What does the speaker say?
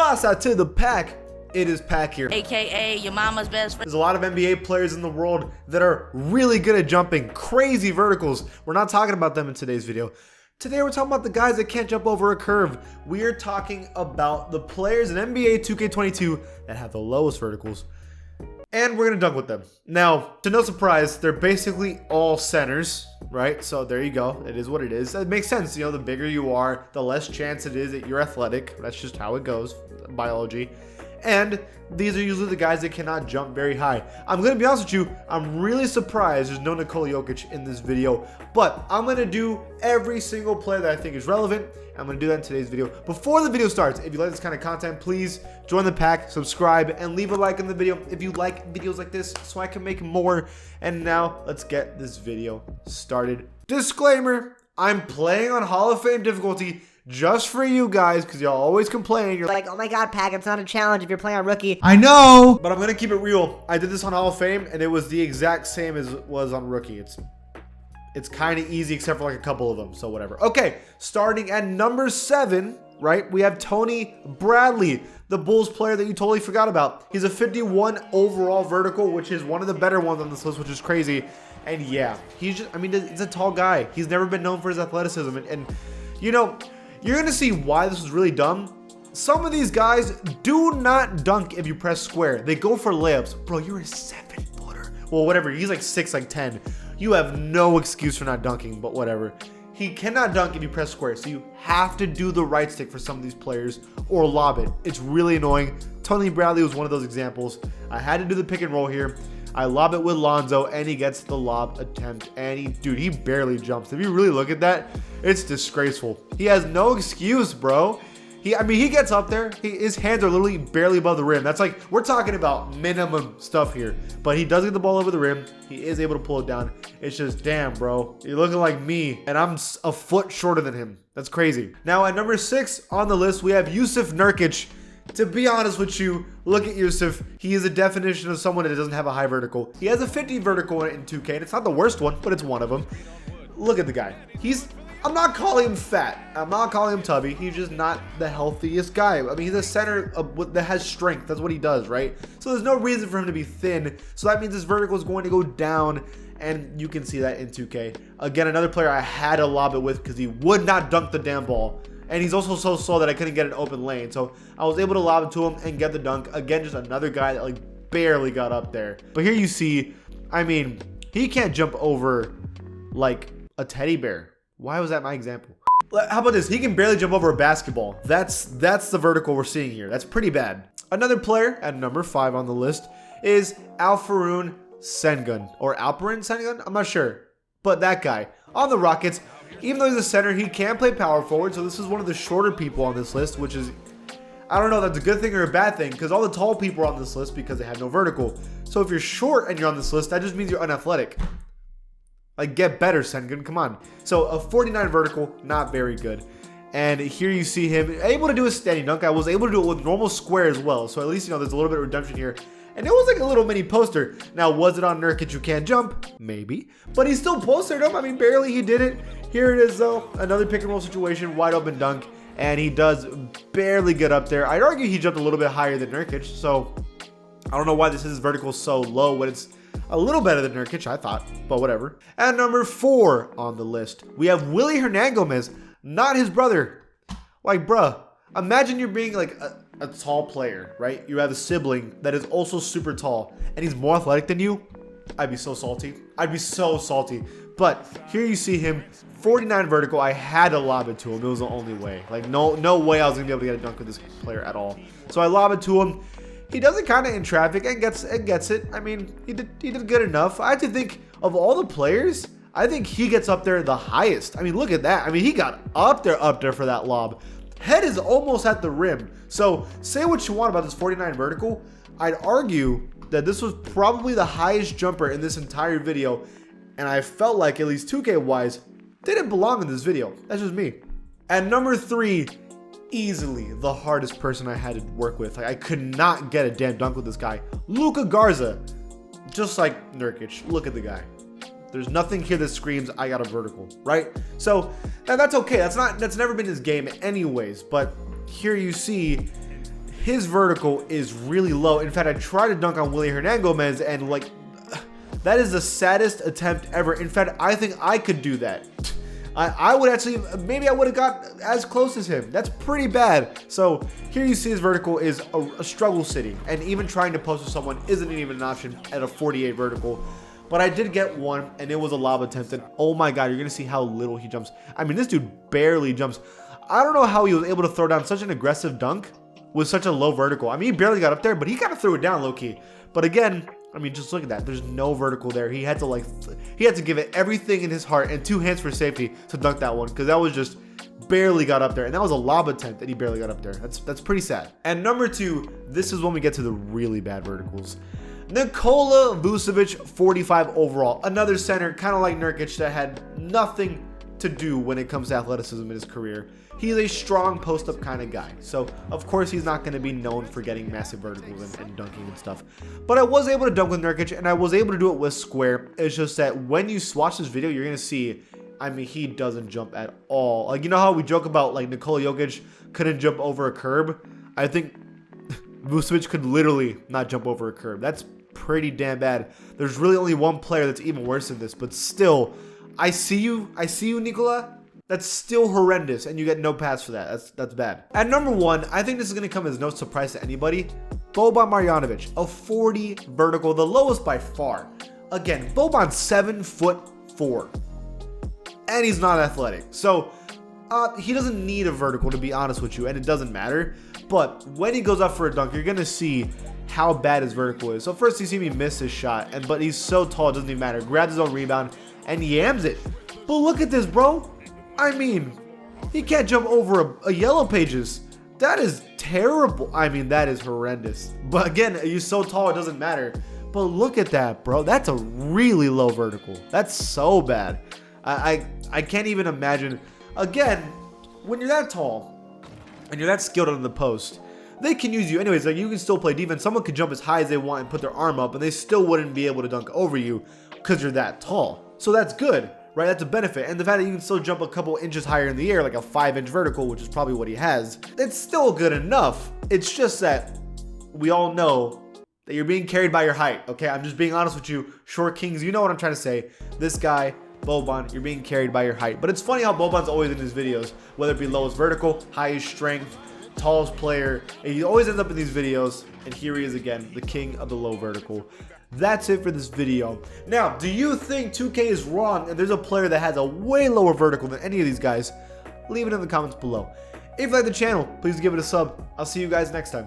What's to the pack? It is Pack here. AKA your mama's best friend. There's a lot of NBA players in the world that are really good at jumping crazy verticals. We're not talking about them in today's video. Today we're talking about the guys that can't jump over a curve. We are talking about the players in NBA 2K22 that have the lowest verticals. And we're going to dunk with them. Now, to no surprise, they're basically all centers, right? So there you go. It is what it is. It makes sense. You know, the bigger you are, the less chance it is that you're athletic. That's just how it goes, biology. And these are usually the guys that cannot jump very high. I'm going to be honest with you, I'm really surprised there's no Nikola Vucevic in this video. But I'm going to do every single player that I think is relevant. I'm going to do that in today's video. Before the video starts, if you like this kind of content, please join the pack, subscribe, and leave a like in the video if you like videos like this so I can make more. And now let's get this video started. Disclaimer, I'm playing on Hall of Fame difficulty just for you guys because y'all always complain. You're like, oh my god, Pack, it's not a challenge if you're playing on rookie. I know, but I'm going to keep it real. I did this on Hall of Fame and it was the exact same as it was on rookie. It's kind of easy except for like a couple of them, so whatever. Okay, starting at number 7, right? We have Tony Bradley, the Bulls player that you totally forgot about. He's a 51 overall vertical, which is one of the better ones on this list, which is crazy. And yeah, he's just, I mean, he's a tall guy. He's never been known for his athleticism. And you know, you're going to see why this was really dumb. Some of these guys do not dunk if you press square. They go for layups. Bro, you're a 7-footer. Well, whatever. He's like 6, like 10. You have no excuse for not dunking, but whatever. He cannot dunk if you press square, so you have to do the right stick for some of these players or lob it. It's really annoying. Tony Bradley was one of those examples. I had to do the pick and roll here. I lob it with Lonzo, and he gets the lob attempt, and dude, he barely jumps. If you really look at that, it's disgraceful. He has no excuse, bro. I mean, he gets up there. His hands are literally barely above the rim. That's like, we're talking about minimum stuff here. But he does get the ball over the rim. He is able to pull it down. It's just, damn, bro. You're looking like me, and I'm a foot shorter than him. That's crazy. Now, at number 6 on the list, we have Jusuf Nurkic. To be honest with you, look at Jusuf. He is a definition of someone that doesn't have a high vertical. He has a 50 vertical in 2K, and it's not the worst one, but it's one of them. Look at the guy. I'm not calling him fat. I'm not calling him tubby. He's just not the healthiest guy. I mean, he's a center that has strength. That's what he does, right? So there's no reason for him to be thin. So that means his vertical is going to go down, and you can see that in 2K. Again, another player I had to lob it with because he would not dunk the damn ball. And he's also so slow that I couldn't get an open lane. So I was able to lob it to him and get the dunk. Again, just another guy that like barely got up there. But here you see, I mean, he can't jump over like a teddy bear. Why was that my example? How about this? He can barely jump over a basketball. That's the vertical we're seeing here. That's pretty bad. Another player at number 5 on the list is Alperen Sengun. Or Alperen Sengun? I'm not sure. But that guy on the Rockets, even though he's a center, he can play power forward. So this is one of the shorter people on this list, which is, I don't know if that's a good thing or a bad thing, because all the tall people are on this list because they have no vertical. So if you're short and you're on this list, that just means you're unathletic. Like, get better, Sengun. Come on. So a 49 vertical, not very good. And here you see him able to do a standing dunk. I was able to do it with normal square as well. So at least, you know, there's a little bit of redemption here. And it was like a little mini poster. Now, was it on Nurkic who can't jump? Maybe. But he still postered him. I mean, barely he did it. Here it is, though. Another pick and roll situation. Wide open dunk. And he does barely get up there. I'd argue he jumped a little bit higher than Nurkic. So I don't know why this is vertical so low when it's a little better than Nurkic, I thought, but whatever. At number 4 on the list, we have Willy Hernangomez, not his brother. Like, bruh, imagine you're being like a tall player, right? You have a sibling that is also super tall, and he's more athletic than you. I'd be so salty. I'd be so salty. But here you see him, 49 vertical. I had to lob it to him. It was the only way. Like, no way I was going to be able to get a dunk with this player at all. So I lob it to him. He does it kind of in traffic and gets it. I mean, he did good enough. I actually think of all the players, I think he gets up there the highest. I mean, look at that. I mean, he got up there for that lob. Head is almost at the rim. So say what you want about this 49 vertical. I'd argue that this was probably the highest jumper in this entire video. And I felt like, at least 2K wise, they didn't belong in this video. That's just me. At number 3, easily the hardest person I had to work with. Like, I could not get a damn dunk with this guy. Luca Garza. Just like Nurkic. Look at the guy. There's nothing here that screams I got a vertical, right? So that's okay. That's never been his game anyways. But here you see his vertical is really low. In fact, I tried to dunk on Willy Hernangomez, and like, that is the saddest attempt ever. In fact, I think I could do that. I would actually, maybe I would have got as close as him. That's pretty bad. So here you see his vertical is a struggle city, and even trying to post with someone isn't even an option at a 48 vertical. But I did get one, and it was a lob attempt, and oh my god, you're gonna see how little he jumps. I mean, this dude barely jumps. I don't know how he was able to throw down such an aggressive dunk with such a low vertical. I mean, he barely got up there, but he kind of threw it down low-key. But again, I mean, just look at that. There's no vertical there. He had to give it everything in his heart and 2 hands for safety to dunk that one, because that was just barely got up there. And that was a lob attempt and he barely got up there. That's pretty sad. And number 2, this is when we get to the really bad verticals. Nikola Vucevic, 45 overall. Another center, kind of like Nurkic, that had nothing to do when it comes to athleticism in his career. He's a strong post-up kind of guy, so of course he's not going to be known for getting massive verticals and dunking and stuff. But I was able to dunk with Nurkic, and I was able to do it with square. It's just that when you watch this video, you're going to see, I mean, he doesn't jump at all. Like, you know how we joke about, like, Nikola Jokic couldn't jump over a curb? I think Vucevic could literally not jump over a curb. That's pretty damn bad. There's really only one player that's even worse than this, but still, I see you, Nikola. That's still horrendous, and you get no pass for that. That's bad. At number 1, I think this is going to come as no surprise to anybody. Bojan Bogdanovic, a 40 vertical, the lowest by far. Again, Bojan's 7'4", and he's not athletic. So he doesn't need a vertical, to be honest with you, and it doesn't matter. But when he goes up for a dunk, you're going to see how bad his vertical is. So first you see me miss his shot, but he's so tall, it doesn't even matter. Grabs his own rebound and yams it. But look at this, bro. I mean, he can't jump over a yellow pages. That is terrible. I mean, that is horrendous. But again, he's so tall, it doesn't matter. But look at that, bro. That's a really low vertical. That's so bad. I can't even imagine. Again, when you're that tall and you're that skilled on the post, they can use you anyways. Like, you can still play defense. Someone could jump as high as they want and put their arm up, and they still wouldn't be able to dunk over you because you're that tall. So that's good. Right, that's a benefit. And the fact that you can still jump a couple inches higher in the air, like a 5-inch vertical, which is probably what he has, it's still good enough. It's just that we all know that you're being carried by your height, okay? I'm just being honest with you. Short Kings, you know what I'm trying to say. This guy, Bojan, you're being carried by your height. But it's funny how Bojan's always in his videos, whether it be lowest vertical, highest strength, tallest player, and he always ends up in these videos. And here he is again, the king of the low vertical. That's it for this video. Now, do you think 2K is wrong and there's a player that has a way lower vertical than any of these guys? Leave it in the comments below. If you like the channel, please give it a sub. I'll see you guys next time.